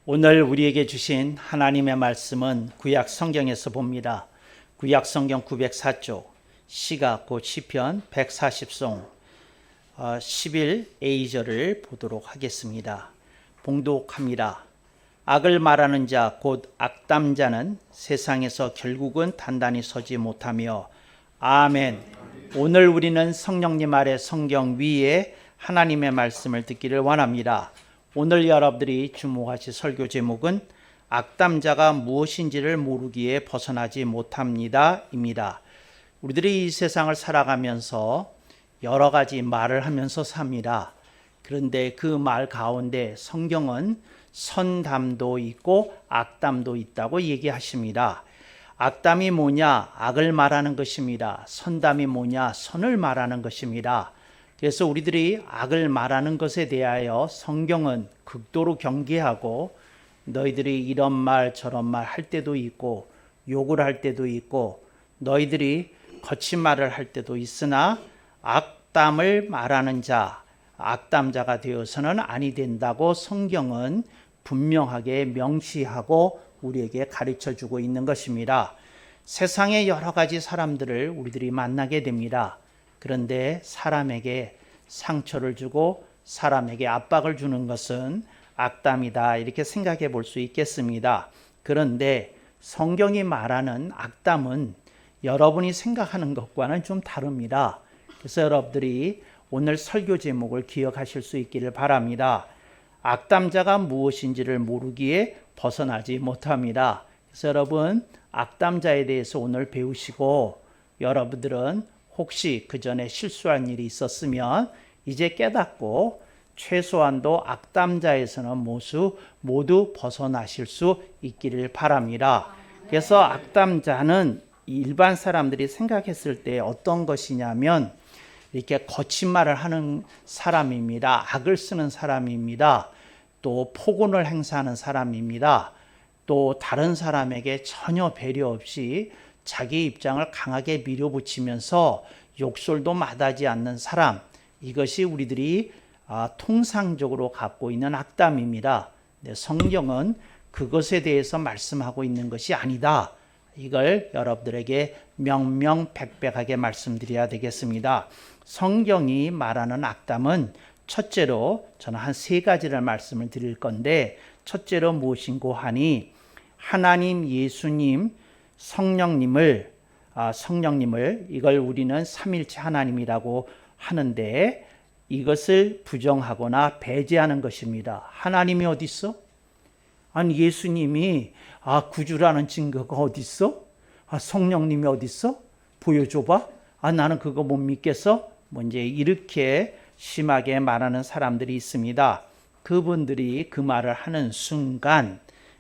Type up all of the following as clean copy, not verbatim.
오늘 우리에게 주신 하나님의 말씀은 구약 성경에서 봅니다. 구약 성경 904쪽 시가 곧 시편 140송 11A절을 보도록 하겠습니다. 봉독합니다. 악을 말하는 자 곧 악담자는 세상에서 결국은 단단히 서지 못하며. 아멘. 오늘 우리는 성령님 아래 성경 위에 하나님의 말씀을 듣기를 원합니다. 오늘 여러분들이 주목하실 설교 제목은 악담자가 무엇인지를 모르기에 벗어나지 못합니다 입니다. 우리들이 이 세상을 살아가면서 여러 가지 말을 하면서 삽니다. 그런데 그 말 가운데 성경은 선담도 있고 악담도 있다고 얘기하십니다. 악담이 뭐냐? 악을 말하는 것입니다. 선담이 뭐냐? 선을 말하는 것입니다. 그래서 우리들이 악을 말하는 것에 대하여 성경은 극도로 경계하고, 너희들이 이런 말 저런 말 할 때도 있고 욕을 할 때도 있고 너희들이 거친 말을 할 때도 있으나 악담을 말하는 자, 악담자가 되어서는 아니 된다고 성경은 분명하게 명시하고 우리에게 가르쳐주고 있는 것입니다. 세상의 여러 가지 사람들을 우리들이 만나게 됩니다. 그런데 사람에게 상처를 주고 사람에게 압박을 주는 것은 악담이다, 이렇게 생각해 볼 수 있겠습니다. 그런데 성경이 말하는 악담은 여러분이 생각하는 것과는 좀 다릅니다. 그래서 여러분들이 오늘 설교 제목을 기억하실 수 있기를 바랍니다. 악담자가 무엇인지를 모르기에 벗어나지 못합니다. 그래서 여러분, 악담자에 대해서 오늘 배우시고, 여러분들은 혹시 그 전에 실수한 일이 있었으면 이제 깨닫고 최소한도 악담자에서는 모두 벗어나실 수 있기를 바랍니다. 그래서 악담자는 일반 사람들이 생각했을 때 어떤 것이냐면 이렇게 거친 말을 하는 사람입니다. 악을 쓰는 사람입니다. 또 폭언을 행사하는 사람입니다. 또 다른 사람에게 전혀 배려 없이 자기 입장을 강하게 밀어붙이면서 욕설도 마다하지 않는 사람, 이것이 우리들이 통상적으로 갖고 있는 악담입니다. 성경은 그것에 대해서 말씀하고 있는 것이 아니다. 이걸 여러분들에게 명명백백하게 말씀드려야 되겠습니다. 성경이 말하는 악담은 첫째로 저는 한 세 가지를 말씀을 드릴 건데, 첫째로 무엇인고 하니 하나님, 예수님, 성령님을 이걸 우리는 삼일체 하나님이라고 하는데, 이것을 부정하거나 배제하는 것입니다. 하나님이 어디 있어? 아니, 예수님이 구주라는 증거가 어디 있어? 성령님이 어디 있어? 보여줘봐. 나는 그거 못 믿겠어. 이제 이렇게 심하게 말하는 사람들이 있습니다. 그분들이 그 말을 하는 순간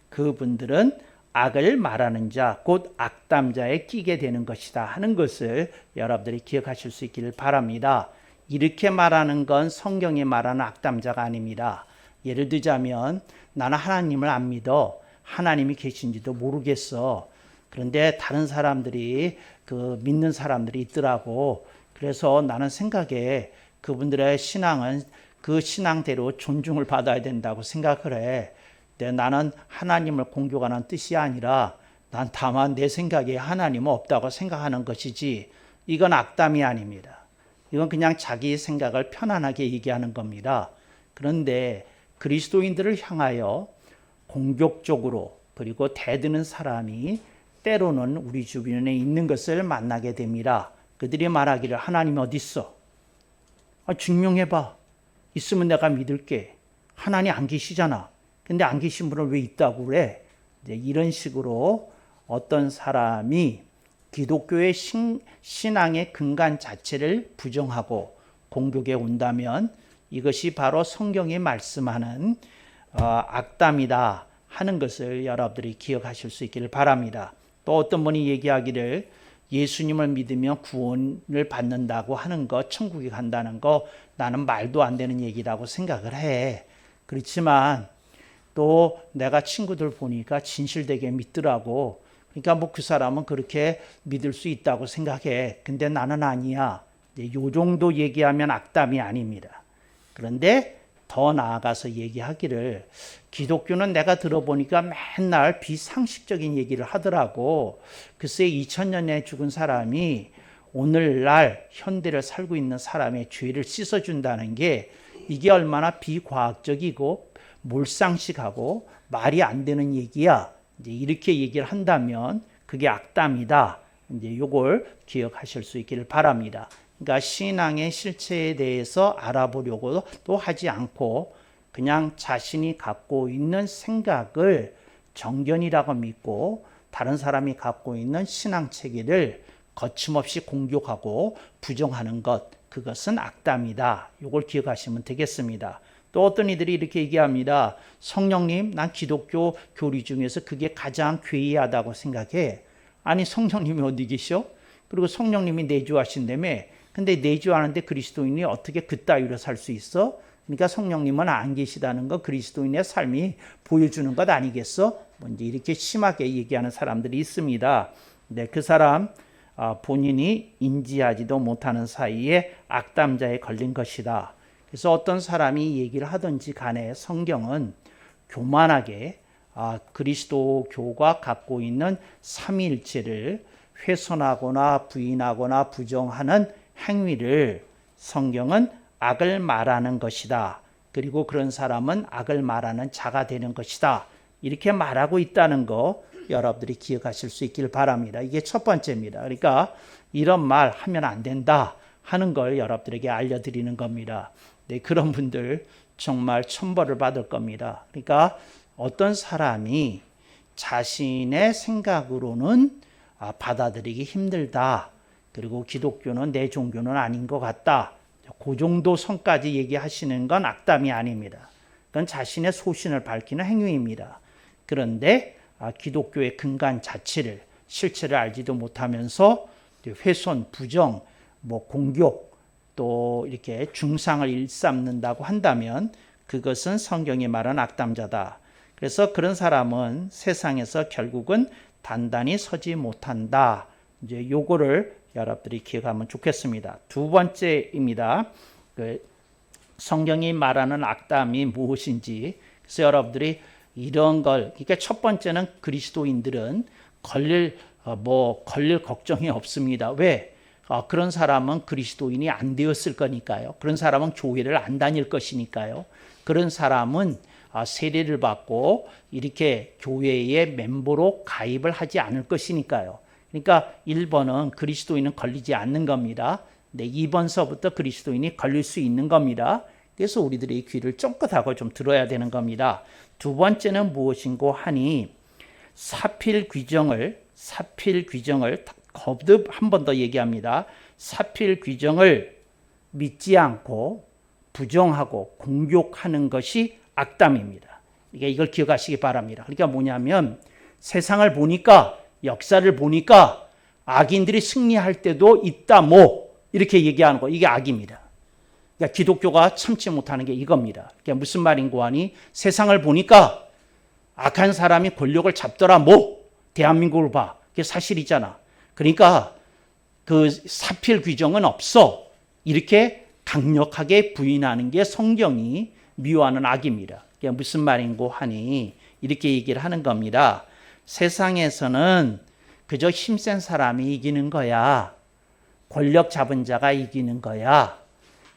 그분들은 악을 말하는 자, 곧 악담자에 끼게 되는 것이다 하는 것을 여러분들이 기억하실 수 있기를 바랍니다. 이렇게 말하는 건 성경이 말하는 악담자가 아닙니다. 예를 들자면, 나는 하나님을 안 믿어. 하나님이 계신지도 모르겠어. 그런데 다른 사람들이 믿는 사람들이 있더라고. 그래서 나는 생각해 그분들의 신앙은 그 신앙대로 존중을 받아야 된다고 생각을 해. 근데 나는 하나님을 공격하는 뜻이 아니라 난 다만 내 생각에 하나님은 없다고 생각하는 것이지, 이건 악담이 아닙니다. 이건 그냥 자기 생각을 편안하게 얘기하는 겁니다. 그런데 그리스도인들을 향하여 공격적으로 그리고 대드는 사람이 때로는 우리 주변에 있는 것을 만나게 됩니다. 그들이 말하기를 하나님이 어디 있어? 증명해봐. 있으면 내가 믿을게. 하나님 안 계시잖아. 근데 안 계신 분은 왜 있다고 그래? 이제 이런 식으로 어떤 사람이 기독교의 신앙의 근간 자체를 부정하고 공격에 온다면 이것이 바로 성경이 말씀하는 악담이다 하는 것을 여러분들이 기억하실 수 있기를 바랍니다. 또 어떤 분이 얘기하기를 예수님을 믿으면 구원을 받는다고 하는 거, 천국에 간다는 거, 나는 말도 안 되는 얘기라고 생각을 해. 그렇지만 또 내가 친구들 보니까 진실되게 믿더라고. 그러니까 그 사람은 그렇게 믿을 수 있다고 생각해. 근데 나는 아니야. 요 정도 얘기하면 악담이 아닙니다. 그런데 더 나아가서 얘기하기를 기독교는 내가 들어보니까 맨날 비상식적인 얘기를 하더라고. 글쎄 2000년에 죽은 사람이 오늘날 현대를 살고 있는 사람의 죄를 씻어준다는 게 이게 얼마나 비과학적이고 몰상식하고 말이 안 되는 얘기야. 이제 이렇게 얘기를 한다면 그게 악담이다. 이제 요걸 기억하실 수 있기를 바랍니다. 그러니까 신앙의 실체에 대해서 알아보려고도 하지 않고 그냥 자신이 갖고 있는 생각을 정견이라고 믿고 다른 사람이 갖고 있는 신앙 체계를 거침없이 공격하고 부정하는 것, 그것은 악담이다. 이걸 기억하시면 되겠습니다. 또 어떤 이들이 이렇게 얘기합니다. 성령님, 난 기독교 교리 중에서 그게 가장 괴이하다고 생각해. 아니 성령님이 어디 계셔? 그리고 성령님이 내주하신다며. 근데 내주하는데 그리스도인이 어떻게 그따위로 살 수 있어? 그러니까 성령님은 안 계시다는 거 그리스도인의 삶이 보여주는 것 아니겠어? 뭔지 이렇게 심하게 얘기하는 사람들이 있습니다. 근데 그 사람 본인이 인지하지도 못하는 사이에 악담자에 걸린 것이다. 그래서 어떤 사람이 얘기를 하든지 간에 성경은 교만하게 그리스도교가 갖고 있는 삼위일체를 훼손하거나 부인하거나 부정하는 행위를 성경은 악을 말하는 것이다. 그리고 그런 사람은 악을 말하는 자가 되는 것이다. 이렇게 말하고 있다는 거 여러분들이 기억하실 수 있길 바랍니다. 이게 첫 번째입니다. 그러니까 이런 말 하면 안 된다 하는 걸 여러분들에게 알려드리는 겁니다. 네, 그런 분들 정말 천벌을 받을 겁니다. 그러니까 어떤 사람이 자신의 생각으로는 받아들이기 힘들다. 그리고 기독교는 내 종교는 아닌 것 같다. 그 정도 선까지 얘기하시는 건 악담이 아닙니다. 그건 자신의 소신을 밝히는 행위입니다. 그런데 기독교의 근간 자체를 실체를 알지도 못하면서 훼손, 부정, 공격 또 이렇게 중상을 일삼는다고 한다면 그것은 성경이 말한 악담자다. 그래서 그런 사람은 세상에서 결국은 단단히 서지 못한다. 이제 요거를 여러분들이 기억하면 좋겠습니다. 두 번째입니다. 성경이 말하는 악담이 무엇인지. 그래서 여러분들이 이런 걸, 그러니까 첫 번째는 그리스도인들은 걸릴 걱정이 없습니다. 왜? 그런 사람은 그리스도인이 안 되었을 거니까요. 그런 사람은 교회를 안 다닐 것이니까요. 그런 사람은 세례를 받고 이렇게 교회의 멤버로 가입을 하지 않을 것이니까요. 그러니까 1번은 그리스도인은 걸리지 않는 겁니다. 네, 2번서부터 그리스도인이 걸릴 수 있는 겁니다. 그래서 우리들이 귀를 쫑긋하고 좀 들어야 되는 겁니다. 두 번째는 무엇인고 하니 사필 규정을 거듭 한 번 더 얘기합니다. 사필 규정을 믿지 않고 부정하고 공격하는 것이 악담입니다. 이걸 기억하시기 바랍니다. 그러니까 뭐냐면 세상을 보니까 역사를 보니까 악인들이 승리할 때도 있다 이렇게 얘기하는 거 이게 악입니다. 그러니까 기독교가 참지 못하는 게 이겁니다. 그러니까 무슨 말인고 하니 세상을 보니까 악한 사람이 권력을 잡더라 대한민국을 봐. 그게 사실이잖아. 그러니까 그 사필 규정은 없어. 이렇게 강력하게 부인하는 게 성경이 미워하는 악입니다. 그게 무슨 말인고 하니 이렇게 얘기를 하는 겁니다. 세상에서는 그저 힘센 사람이 이기는 거야. 권력 잡은 자가 이기는 거야.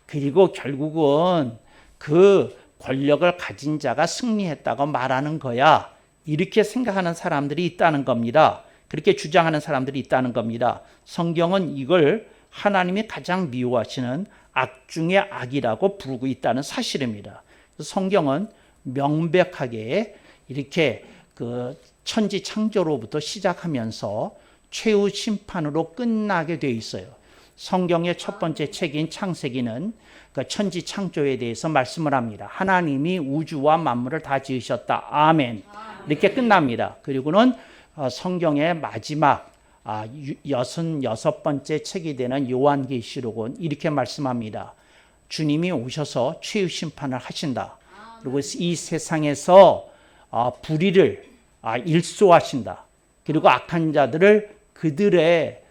그리고 결국은 그 권력을 가진 자가 승리했다고 말하는 거야. 이렇게 생각하는 사람들이 있다는 겁니다. 그렇게 주장하는 사람들이 있다는 겁니다. 성경은 이걸 하나님이 가장 미워하시는 악 중의 악이라고 부르고 있다는 사실입니다. 성경은 명백하게 이렇게 그 천지 창조로부터 시작하면서 최후 심판으로 끝나게 되어 있어요. 성경의 첫 번째 책인 창세기는 그 천지 창조에 대해서 말씀을 합니다. 하나님이 우주와 만물을 다 지으셨다. 아멘. 이렇게 끝납니다. 그리고는 성경의 마지막 66번째 책이 되는 요한계시록은 이렇게 말씀합니다. 주님이 오셔서 최후 심판을 하신다. 그리고 이 세상에서 불의를 일소하신다. 그리고 악한 자들을 그들의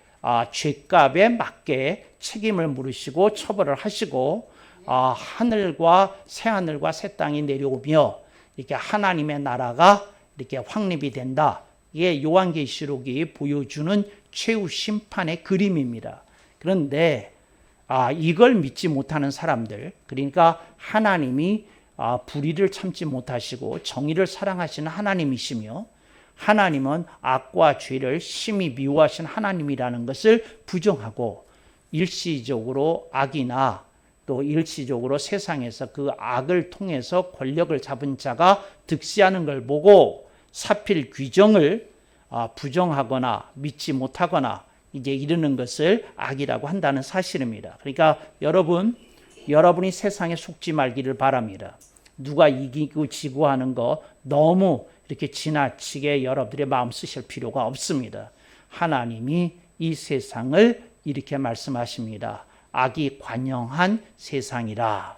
죄값에 맞게 책임을 물으시고 처벌을 하시고 하늘과 새하늘과 새 땅이 내려오며 이렇게 하나님의 나라가 이렇게 확립이 된다. 이게 요한계시록이 보여주는 최후 심판의 그림입니다. 그런데 이걸 믿지 못하는 사람들, 그러니까 하나님이 불의를 참지 못하시고 정의를 사랑하시는 하나님이시며 하나님은 악과 죄를 심히 미워하신 하나님이라는 것을 부정하고 일시적으로 악이나 또 일시적으로 세상에서 그 악을 통해서 권력을 잡은 자가 득세하는 걸 보고 사필 규정을 부정하거나 믿지 못하거나 이제 이르는 것을 악이라고 한다는 사실입니다. 그러니까 여러분이 세상에 속지 말기를 바랍니다. 누가 이기고 지고 하는 거 너무 이렇게 지나치게 여러분들의 마음 쓰실 필요가 없습니다. 하나님이 이 세상을 이렇게 말씀하십니다. 악이 관영한 세상이라.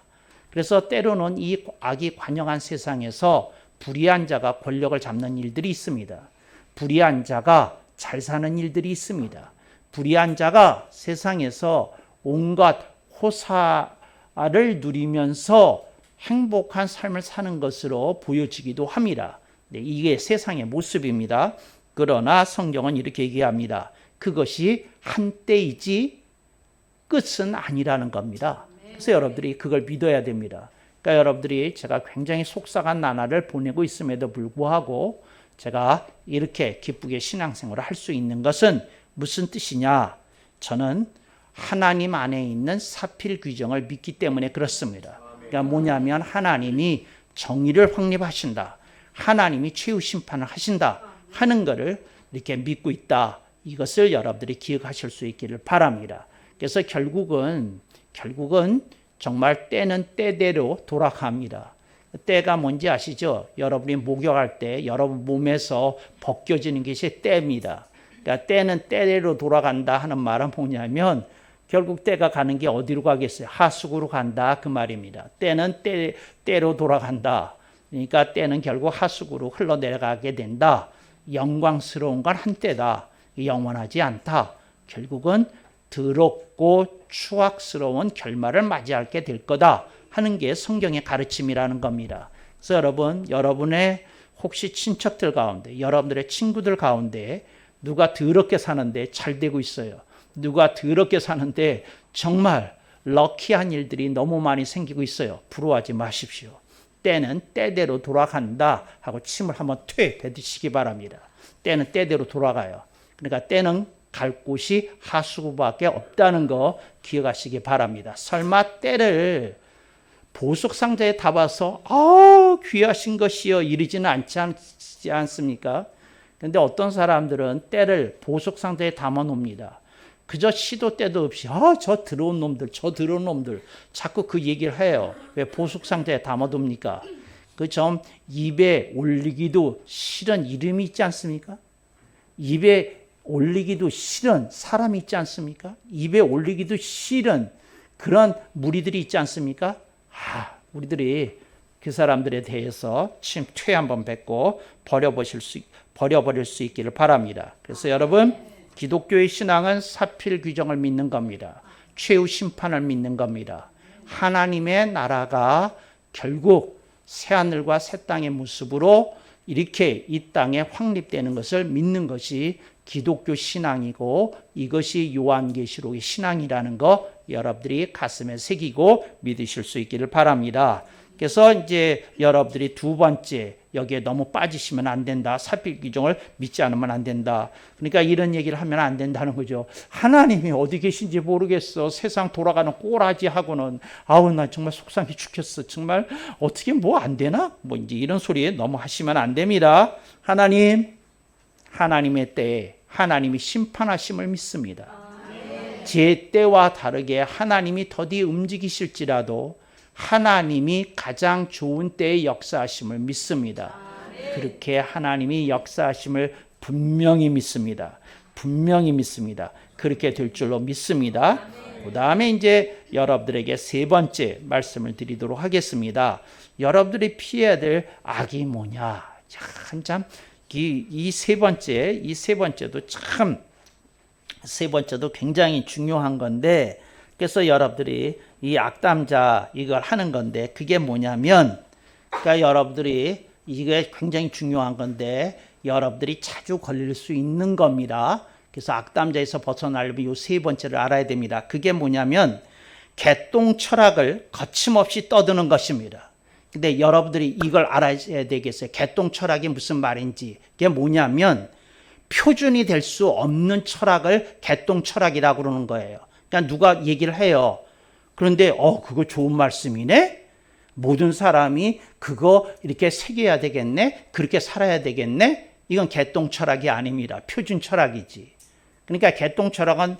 그래서 때로는 이 악이 관영한 세상에서 불의한 자가 권력을 잡는 일들이 있습니다. 불의한 자가 잘 사는 일들이 있습니다. 불의한 자가 세상에서 온갖 호사를 누리면서 행복한 삶을 사는 것으로 보여지기도 합니다. 네, 이게 세상의 모습입니다. 그러나 성경은 이렇게 얘기합니다. 그것이 한때이지 끝은 아니라는 겁니다. 그래서 여러분들이 그걸 믿어야 됩니다. 그러니까 여러분들이 제가 굉장히 속상한 나날을 보내고 있음에도 불구하고 제가 이렇게 기쁘게 신앙생활을 할 수 있는 것은 무슨 뜻이냐? 저는 하나님 안에 있는 사필 규정을 믿기 때문에 그렇습니다. 그러니까 뭐냐면 하나님이 정의를 확립하신다. 하나님이 최후 심판을 하신다 하는 것을 이렇게 믿고 있다. 이것을 여러분들이 기억하실 수 있기를 바랍니다. 그래서 결국은 정말 때는 때대로 돌아갑니다. 때가 뭔지 아시죠? 여러분이 목욕할 때 여러분 몸에서 벗겨지는 것이 때입니다. 그러니까 때는 때대로 돌아간다 하는 말은 뭐냐면 결국 때가 가는 게 어디로 가겠어요? 하수구로 간다 그 말입니다. 때는 때로 돌아간다. 그러니까 때는 결국 하수구로 흘러내려가게 된다. 영광스러운 건 한때다. 영원하지 않다. 결국은 더럽고 추악스러운 결말을 맞이하게 될 거다 하는 게 성경의 가르침이라는 겁니다. 그래서 여러분의 혹시 친척들 가운데, 여러분들의 친구들 가운데 누가 더럽게 사는데 잘 되고 있어요. 누가 더럽게 사는데 정말 럭키한 일들이 너무 많이 생기고 있어요. 부러워하지 마십시오. 때는 때대로 돌아간다 하고 침을 한번 뱉으시기 바랍니다. 때는 때대로 돌아가요. 그러니까 때는 갈 곳이 하수구밖에 없다는 거 기억하시기 바랍니다. 설마 때를 보석상자에 담아서 귀하신 것이여 이러지는 않지 않습니까? 그런데 어떤 사람들은 때를 보석상자에 담아 놓습니다. 그저 시도 때도 없이 저 더러운 놈들 자꾸 그 얘기를 해요. 왜 보석상자에 담아둡니까? 그 좀 입에 올리기도 싫은 이름이 있지 않습니까? 입에 올리기도 싫은 사람이 있지 않습니까? 입에 올리기도 싫은 그런 무리들이 있지 않습니까? 우리들이 그 사람들에 대해서 퇴 한번 뱉고 버려버릴 수 있기를 바랍니다. 그래서 여러분, 기독교의 신앙은 사필 규정을 믿는 겁니다. 최후 심판을 믿는 겁니다. 하나님의 나라가 결국 새하늘과 새 땅의 모습으로 이렇게 이 땅에 확립되는 것을 믿는 것이 기독교 신앙이고 이것이 요한계시록의 신앙이라는 거 여러분들이 가슴에 새기고 믿으실 수 있기를 바랍니다. 그래서 이제 여러분들이 두 번째 여기에 너무 빠지시면 안 된다. 사필 규정을 믿지 않으면 안 된다. 그러니까 이런 얘기를 하면 안 된다는 거죠. 하나님이 어디 계신지 모르겠어. 세상 돌아가는 꼬라지하고는 나 정말 속상해 죽겠어. 정말 어떻게 뭐 안 되나? 이제 이런 소리에 너무 하시면 안 됩니다. 하나님의 때에 하나님이 심판하심을 믿습니다. 제 때와 다르게 하나님이 더디 움직이실지라도 하나님이 가장 좋은 때의 역사하심을 믿습니다. 그렇게 하나님이 역사하심을 분명히 믿습니다. 그렇게 될 줄로 믿습니다. 그 다음에 이제 여러분들에게 세 번째 말씀을 드리도록 하겠습니다. 여러분들이 피해야 될 악이 뭐냐? 참 이 세 번째도 굉장히 중요한 건데 그래서 여러분들이 이 악담자 이걸 하는 건데 그게 뭐냐면 그러니까 여러분들이 이게 굉장히 중요한 건데 여러분들이 자주 걸릴 수 있는 겁니다. 그래서 악담자에서 벗어나려면 이 세 번째를 알아야 됩니다. 그게 뭐냐면 개똥 철학을 거침없이 떠드는 것입니다. 근데 여러분들이 이걸 알아야 되겠어요. 개똥 철학이 무슨 말인지. 그게 뭐냐면 표준이 될 수 없는 철학을 개똥 철학이라고 그러는 거예요. 그러니까 누가 얘기를 해요. 그런데 그거 좋은 말씀이네. 모든 사람이 그거 이렇게 새겨야 되겠네. 그렇게 살아야 되겠네. 이건 개똥 철학이 아닙니다. 표준 철학이지. 그러니까 개똥 철학은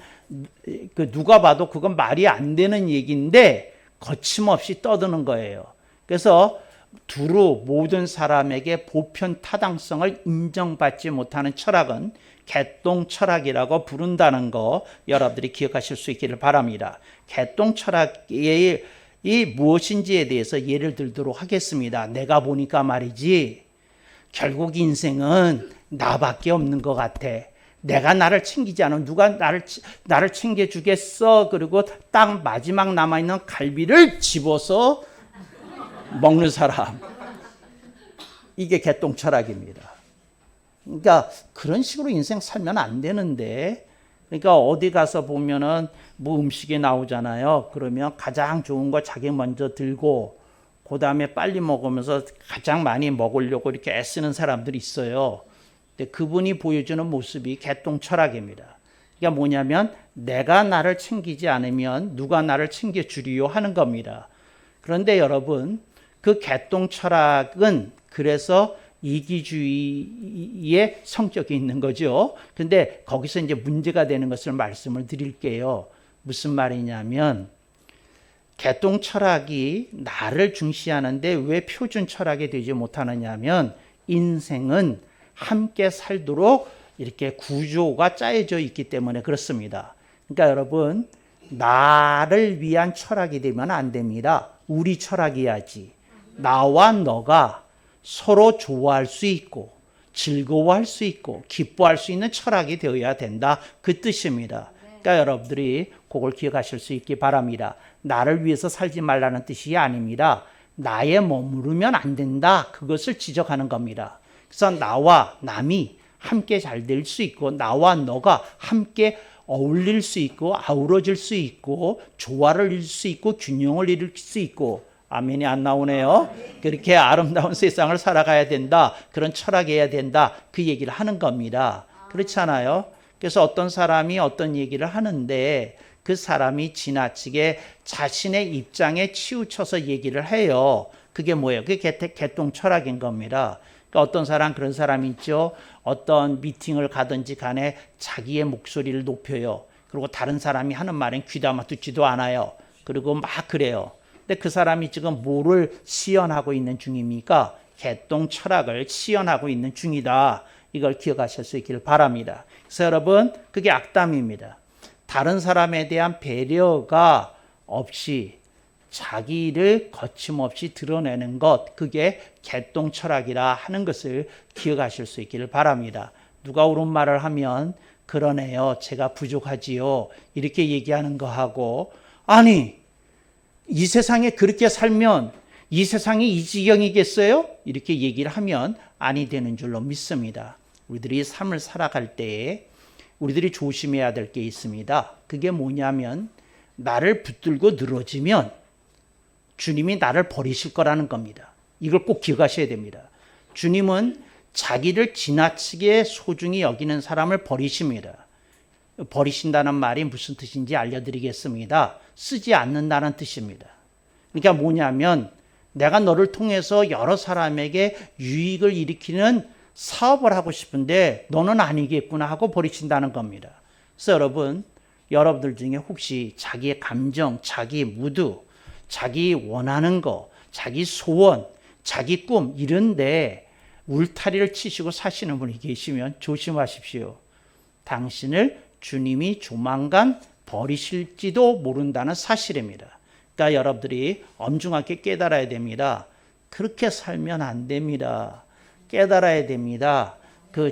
누가 봐도 그건 말이 안 되는 얘기인데 거침없이 떠드는 거예요. 그래서 두루 모든 사람에게 보편 타당성을 인정받지 못하는 철학은 개똥 철학이라고 부른다는 거 여러분들이 기억하실 수 있기를 바랍니다. 개똥 철학이 무엇인지에 대해서 예를 들도록 하겠습니다. 내가 보니까 말이지 결국 인생은 나밖에 없는 것 같아. 내가 나를 챙기지 않으면 누가 나를 챙겨주겠어. 그리고 딱 마지막 남아있는 갈비를 집어서 먹는 사람. 이게 개똥 철학입니다. 그러니까 그런 식으로 인생 살면 안 되는데, 그러니까 어디 가서 보면은 뭐 음식이 나오잖아요. 그러면 가장 좋은 거 자기 먼저 들고 그 다음에 빨리 먹으면서 가장 많이 먹으려고 이렇게 애쓰는 사람들이 있어요. 근데 그분이 보여주는 모습이 개똥 철학입니다. 그러니까 뭐냐면 내가 나를 챙기지 않으면 누가 나를 챙겨주리요 하는 겁니다. 그런데 여러분 그 개똥 철학은 그래서 이기주의의 성격이 있는 거죠. 근데 거기서 이제 문제가 되는 것을 말씀을 드릴게요. 무슨 말이냐면 개똥 철학이 나를 중시하는데 왜 표준 철학이 되지 못하느냐면 인생은 함께 살도록 이렇게 구조가 짜여져 있기 때문에 그렇습니다. 그러니까 여러분 나를 위한 철학이 되면 안 됩니다. 우리 철학이야지. 나와 너가 서로 좋아할 수 있고 즐거워할 수 있고 기뻐할 수 있는 철학이 되어야 된다. 그 뜻입니다. 그러니까 여러분들이 그걸 기억하실 수 있기 바랍니다. 나를 위해서 살지 말라는 뜻이 아닙니다. 나에 머무르면 안 된다. 그것을 지적하는 겁니다. 그래서 나와 남이 함께 잘 될 수 있고 나와 너가 함께 어울릴 수 있고 아우러질 수 있고 조화를 이룰 수 있고 균형을 이룰 수 있고 아멘이 안 나오네요. 그렇게 아름다운 세상을 살아가야 된다. 그런 철학이어야 된다. 그 얘기를 하는 겁니다. 그렇지 않아요? 그래서 어떤 사람이 어떤 얘기를 하는데 그 사람이 지나치게 자신의 입장에 치우쳐서 얘기를 해요. 그게 뭐예요? 그게 개똥 철학인 겁니다. 그러니까 어떤 사람 그런 사람이 있죠. 어떤 미팅을 가든지 간에 자기의 목소리를 높여요. 그리고 다른 사람이 하는 말엔 귀담아 듣지도 않아요. 그리고 막 그래요. 근데 그 사람이 지금 뭐를 시연하고 있는 중입니까? 개똥 철학을 시연하고 있는 중이다. 이걸 기억하실 수 있기를 바랍니다. 그래서 여러분 그게 악담입니다. 다른 사람에 대한 배려가 없이 자기를 거침없이 드러내는 것, 그게 개똥 철학이라 하는 것을 기억하실 수 있기를 바랍니다. 누가 옳은 말을 하면 그러네요. 제가 부족하지요. 이렇게 얘기하는 거하고 아니 이 세상에 그렇게 살면 이 세상이 이 지경이겠어요? 이렇게 얘기를 하면 아니 되는 줄로 믿습니다. 우리들이 삶을 살아갈 때에 우리들이 조심해야 될 게 있습니다. 그게 뭐냐면 나를 붙들고 늘어지면 주님이 나를 버리실 거라는 겁니다. 이걸 꼭 기억하셔야 됩니다. 주님은 자기를 지나치게 소중히 여기는 사람을 버리십니다. 버리신다는 말이 무슨 뜻인지 알려드리겠습니다. 쓰지 않는다는 뜻입니다. 그러니까 뭐냐면 내가 너를 통해서 여러 사람에게 유익을 일으키는 사업을 하고 싶은데 너는 아니겠구나 하고 버리신다는 겁니다. 그래서 여러분들 중에 혹시 자기의 감정, 자기 무드, 자기 원하는 거, 자기 소원, 자기 꿈 이런데 울타리를 치시고 사시는 분이 계시면 조심하십시오. 당신을 주님이 조만간 버리실지도 모른다는 사실입니다. 그러니까 여러분들이 엄중하게 깨달아야 됩니다. 그렇게 살면 안 됩니다. 깨달아야 됩니다.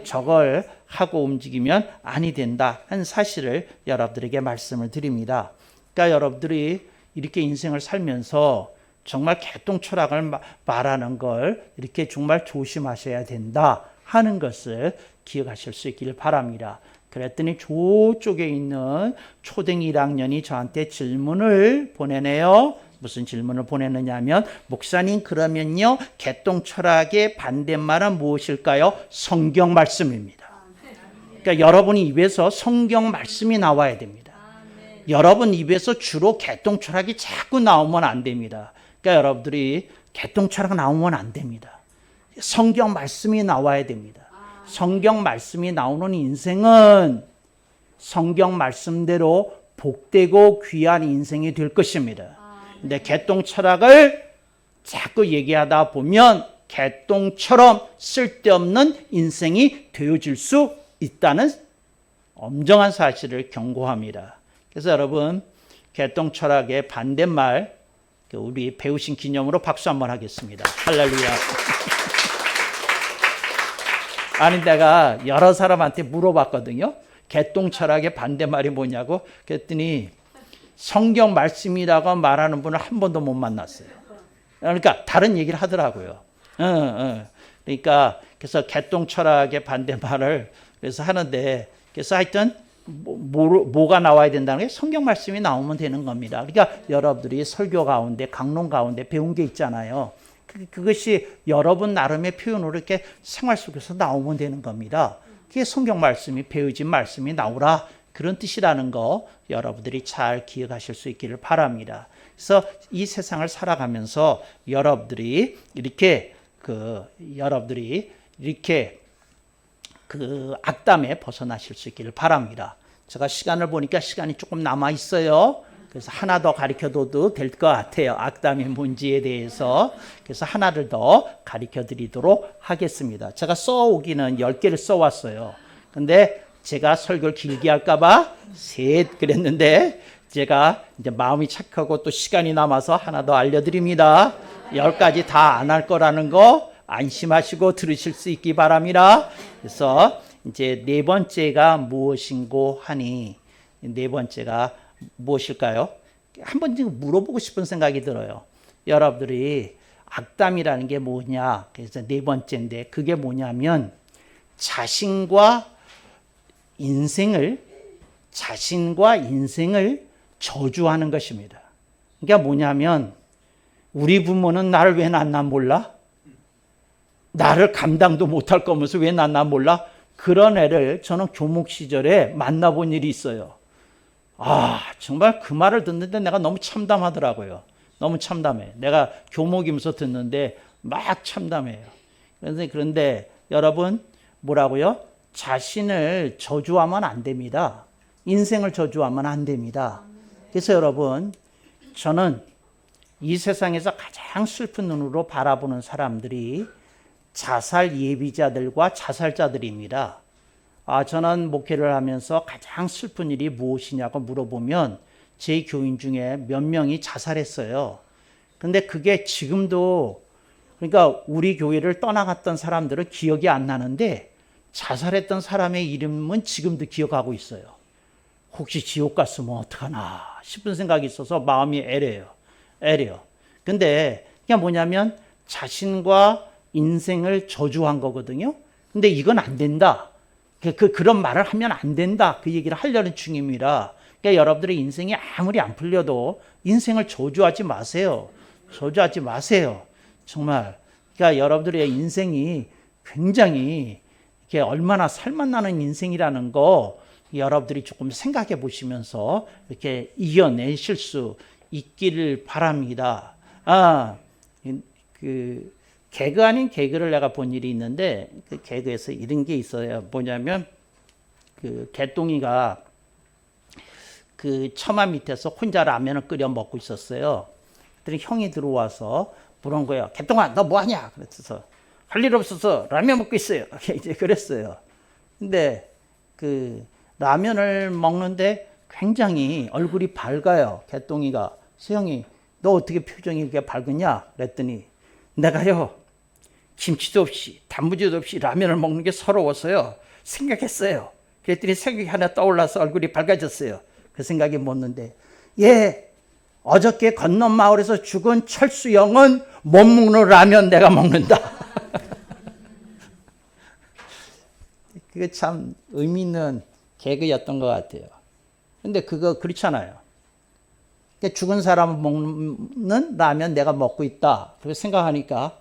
저걸 하고 움직이면 아니 된다 한 사실을 여러분들에게 말씀을 드립니다. 그러니까 여러분들이 이렇게 인생을 살면서 정말 개똥 철학을 말하는 걸 이렇게 정말 조심하셔야 된다 하는 것을 기억하실 수 있기를 바랍니다. 그랬더니 저쪽에 있는 초등 1학년이 저한테 질문을 보내네요. 무슨 질문을 보냈느냐 하면, 목사님 그러면요 개똥 철학의 반대말은 무엇일까요? 성경 말씀입니다. 그러니까 여러분 입에서 성경 말씀이 나와야 됩니다. 여러분 입에서 주로 개똥 철학이 자꾸 나오면 안 됩니다. 그러니까 여러분들이 개똥 철학 나오면 안 됩니다. 성경 말씀이 나와야 됩니다. 성경 말씀이 나오는 인생은 성경 말씀대로 복되고 귀한 인생이 될 것입니다. 근데 개똥 철학을 자꾸 얘기하다 보면 개똥처럼 쓸데없는 인생이 되어질 수 있다는 엄정한 사실을 경고합니다. 그래서 여러분, 개똥 철학의 반대말 우리 배우신 기념으로 박수 한번 하겠습니다. 할렐루야. 아니, 내가 여러 사람한테 물어봤거든요. 개똥 철학의 반대말이 뭐냐고. 그랬더니 성경 말씀이라고 말하는 분을 한 번도 못 만났어요. 그러니까 다른 얘기를 하더라고요. 그러니까 그래서 개똥 철학의 반대말을 그래서 하는데, 그래서 하여튼 뭐가 나와야 된다는 게 성경 말씀이 나오면 되는 겁니다. 그러니까 여러분들이 설교 가운데, 강론 가운데 배운 게 있잖아요. 그것이 여러분 나름의 표현으로 이렇게 생활 속에서 나오면 되는 겁니다. 그게 성경 말씀이, 배우진 말씀이 나오라, 그런 뜻이라는 거 여러분들이 잘 기억하실 수 있기를 바랍니다. 그래서 이 세상을 살아가면서 여러분들이 이렇게 악담에 벗어나실 수 있기를 바랍니다. 제가 시간을 보니까 시간이 조금 남아 있어요. 그래서 하나 더 가르쳐도 될 것 같아요. 악담이 뭔지에 대해서. 그래서 하나를 더 가르쳐 드리도록 하겠습니다. 제가 써오기는 10개를 써왔어요. 근데 제가 설교를 길게 할까봐 셋 그랬는데, 제가 이제 마음이 착하고 또 시간이 남아서 하나 더 알려드립니다. 10가지 다 안 할 거라는 거 안심하시고 들으실 수 있기 바랍니다. 그래서 이제 네 번째가 무엇인고 하니, 네 번째가 무엇일까요? 한번 물어보고 싶은 생각이 들어요. 여러분들이 악담이라는 게 뭐냐? 그래서 네 번째인데, 그게 뭐냐면 자신과 인생을 저주하는 것입니다. 그러니까 뭐냐면, 우리 부모는 나를 왜 낳나 몰라? 나를 감당도 못할 거면서 왜 낳나 몰라? 그런 애를 저는 교목 시절에 만나본 일이 있어요. 정말 그 말을 듣는데 내가 너무 참담하더라고요. 너무 참담해. 내가 교목이면서 듣는데 막 참담해요. 그런데 여러분, 뭐라고요? 자신을 저주하면 안 됩니다. 인생을 저주하면 안 됩니다. 그래서 여러분, 저는 이 세상에서 가장 슬픈 눈으로 바라보는 사람들이 자살 예비자들과 자살자들입니다. 저는 목회를 하면서 가장 슬픈 일이 무엇이냐고 물어보면 제 교인 중에 몇 명이 자살했어요. 근데 그게 지금도, 그러니까 우리 교회를 떠나갔던 사람들은 기억이 안 나는데 자살했던 사람의 이름은 지금도 기억하고 있어요. 혹시 지옥 갔으면 어떡하나 싶은 생각이 있어서 마음이 애려요. 근데 그게 뭐냐면 자신과 인생을 저주한 거거든요. 근데 이건 안 된다. 그런 말을 하면 안 된다. 그 얘기를 하려는 중입니다. 그러니까 여러분들의 인생이 아무리 안 풀려도 인생을 저주하지 마세요. 저주하지 마세요. 정말. 그러니까 여러분들의 인생이 굉장히 이게 얼마나 살맛나는 인생이라는 거 여러분들이 조금 생각해 보시면서 이렇게 이겨내실 수 있기를 바랍니다. 개그 아닌 개그를 내가 본 일이 있는데, 그 개그에서 이런 게 있어요. 뭐냐면, 개똥이가 처마 밑에서 혼자 라면을 끓여 먹고 있었어요. 그랬더니 형이 들어와서 물은 거예요. 개똥아, 너 뭐 하냐? 그래서 할 일 없어서 라면 먹고 있어요. 이제 그랬어요. 근데 라면을 먹는데 굉장히 얼굴이 밝아요. 개똥이가. 형이, 너 어떻게 표정이 이렇게 밝으냐? 그랬더니 내가요, 김치도 없이 단무지도 없이 라면을 먹는 게 서러워서요 생각했어요. 그랬더니 생각이 하나 떠올라서 얼굴이 밝아졌어요. 그 생각이 뭐였는데, 예, 어저께 건넌 마을에서 죽은 철수영은 못 먹는 라면 내가 먹는다. 그게 참 의미 있는 개그였던 것 같아요. 근데 그거 그렇잖아요. 죽은 사람 먹는 라면 내가 먹고 있다. 그렇게 생각하니까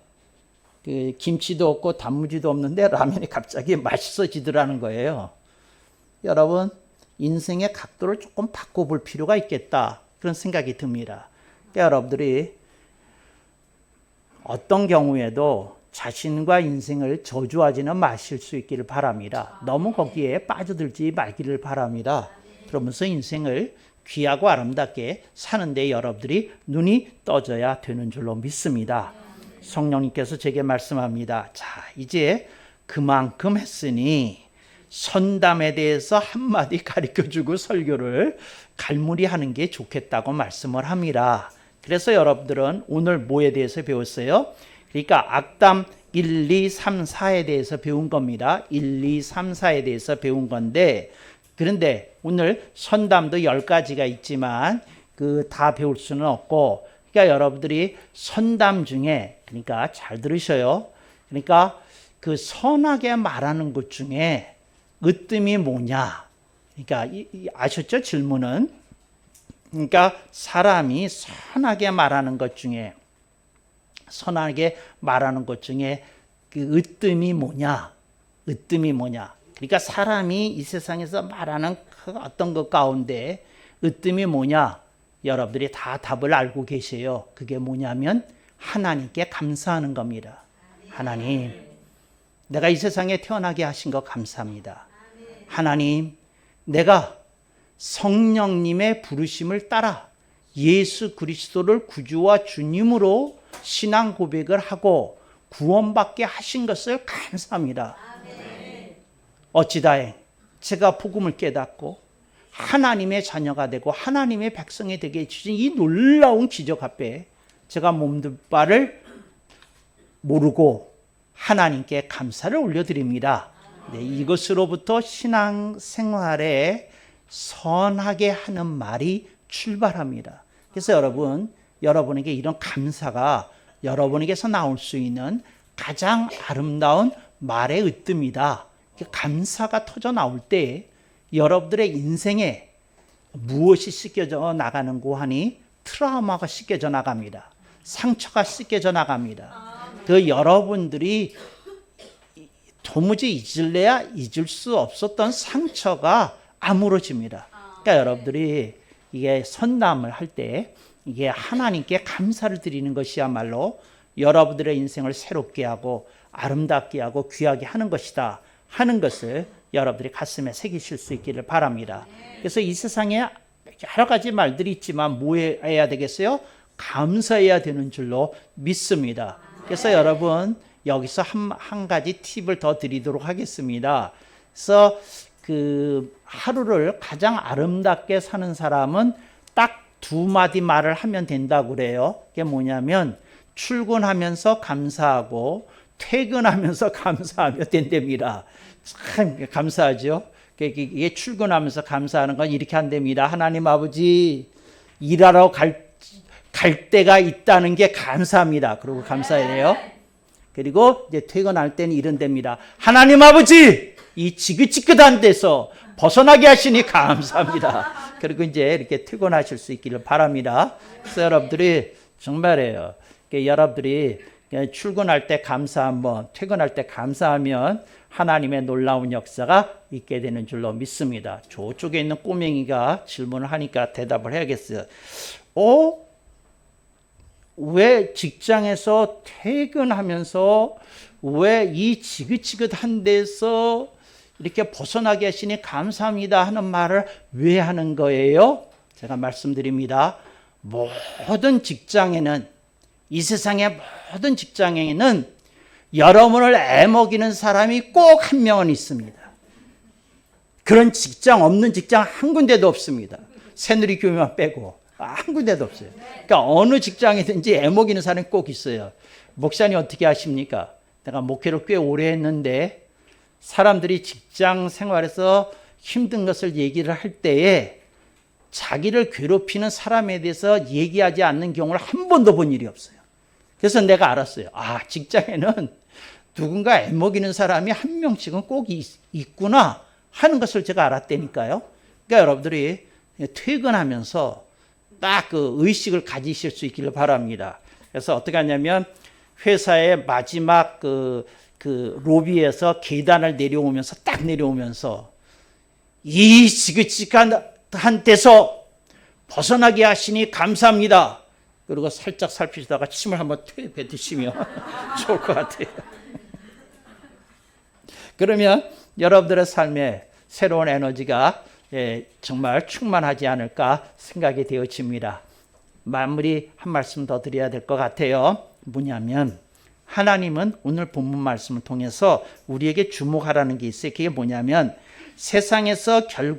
그 김치도 없고 단무지도 없는데 라면이 갑자기 맛있어지더라는 거예요. 여러분, 인생의 각도를 조금 바꿔볼 필요가 있겠다. 그런 생각이 듭니다. 그러니까 여러분들이 어떤 경우에도 자신과 인생을 저주하지는 마실 수 있기를 바랍니다. 너무 거기에 빠져들지 말기를 바랍니다. 그러면서 인생을 귀하고 아름답게 사는데 여러분들이 눈이 떠져야 되는 줄로 믿습니다. 성령님께서 제게 말씀합니다. 자, 이제 그만큼 했으니 선담에 대해서 한마디 가르쳐주고 설교를 갈무리하는 게 좋겠다고 말씀을 합니다. 그래서 여러분들은 오늘 뭐에 대해서 배웠어요? 그러니까 악담 1, 2, 3, 4에 대해서 배운 겁니다. 1, 2, 3, 4에 대해서 배운 건데, 그런데 오늘 선담도 10가지가 있지만 그 다 배울 수는 없고, 그러니까 여러분들이 선담 중에, 그러니까 잘 들으셔요. 그러니까 그 선하게 말하는 것 중에 으뜸이 뭐냐? 그러니까 아셨죠? 질문은. 그러니까 사람이 선하게 말하는 것 중에 그 으뜸이 뭐냐? 으뜸이 뭐냐? 그러니까 사람이 이 세상에서 말하는 그 어떤 것 가운데 으뜸이 뭐냐? 여러분들이 다 답을 알고 계세요. 그게 뭐냐면 하나님께 감사하는 겁니다. 하나님, 내가 이 세상에 태어나게 하신 거 감사합니다. 하나님, 내가 성령님의 부르심을 따라 예수 그리스도를 구주와 주님으로 신앙 고백을 하고 구원받게 하신 것을 감사합니다. 어찌다행 제가 복음을 깨닫고 하나님의 자녀가 되고 하나님의 백성이 되게 해주신 이 놀라운 기적 앞에 제가 몸둘 바를 모르고 하나님께 감사를 올려드립니다. 네, 이것으로부터 신앙생활에 선하게 하는 말이 출발합니다. 그래서 여러분에게 이런 감사가 여러분에게서 나올 수 있는 가장 아름다운 말의 으뜸이다. 감사가 터져 나올 때 여러분들의 인생에 무엇이 씻겨져 나가는고 하니 트라우마가 씻겨져 나갑니다. 상처가 씻겨져 나갑니다. 그 여러분들이 도무지 잊을래야 잊을 수 없었던 상처가 아물어집니다. 그러니까 여러분들이 이게 선담을 할 때 이게 하나님께 감사를 드리는 것이야말로 여러분들의 인생을 새롭게 하고 아름답게 하고 귀하게 하는 것이다 하는 것을 여러분들이 가슴에 새기실 수 있기를 바랍니다. 그래서 이 세상에 여러 가지 말들이 있지만 뭐 해야 되겠어요? 감사해야 되는 줄로 믿습니다. 그래서 여러분 여기서 한 가지 팁을 더 드리도록 하겠습니다. 그래서 그 하루를 가장 아름답게 사는 사람은 딱 2마디 말을 하면 된다고 그래요. 그게 뭐냐면 출근하면서 감사하고 퇴근하면서 감사하면 된답니다. 참 감사하죠. 이게 출근하면서 감사하는 건 이렇게 한답니다. 하나님 아버지, 일하러 갈 때가 있다는 게 감사합니다. 그리고 감사해요. 그리고 이제 퇴근할 때는 이런 됩니다. 하나님 아버지, 이 지긋지긋한 데서 벗어나게 하시니 감사합니다. 그리고 이제 이렇게 퇴근하실 수 있기를 바랍니다. 그래서 여러분들이 정말이에요. 여러분들이 출근할 때 감사 한번, 퇴근할 때 감사하면 하나님의 놀라운 역사가 있게 되는 줄로 믿습니다. 저쪽에 있는 꼬맹이가 질문을 하니까 대답을 해야겠어요. 왜 직장에서 퇴근하면서 왜 이 지긋지긋한 데서 이렇게 벗어나게 하시니 감사합니다 하는 말을 왜 하는 거예요? 제가 말씀드립니다. 모든 직장에는, 이 세상의 모든 직장에는 여러분을 애먹이는 사람이 꼭 한 명은 있습니다. 그런 직장 없는 직장 한 군데도 없습니다. 새누리교회만 빼고 한 군데도 없어요. 그러니까 어느 직장이든지 애먹이는 사람이 꼭 있어요. 목사님 어떻게 하십니까? 내가 목회를 꽤 오래 했는데 사람들이 직장 생활에서 힘든 것을 얘기를 할 때에 자기를 괴롭히는 사람에 대해서 얘기하지 않는 경우를 한 번도 본 일이 없어요. 그래서 내가 알았어요. 아, 직장에는 누군가 애먹이는 사람이 한 명씩은 꼭 있구나 하는 것을 제가 알았다니까요. 그러니까 여러분들이 퇴근하면서 딱 그 의식을 가지실 수 있기를 바랍니다. 그래서 어떻게 하냐면 회사의 마지막 그 로비에서 계단을 내려오면서 딱 내려오면서 이 지긋지긋한 데서 벗어나게 하시니 감사합니다. 그리고 살짝 살피시다가 침을 한번 뱉으시면 좋을 것 같아요. 그러면 여러분들의 삶에 새로운 에너지가 정말 충만하지 않을까 생각이 되어집니다. 마무리 한 말씀 더 드려야 될 것 같아요. 뭐냐면 하나님은 오늘 본문 말씀을 통해서 우리에게 주목하라는 게 있어요. 그게 뭐냐면 세상에서 결국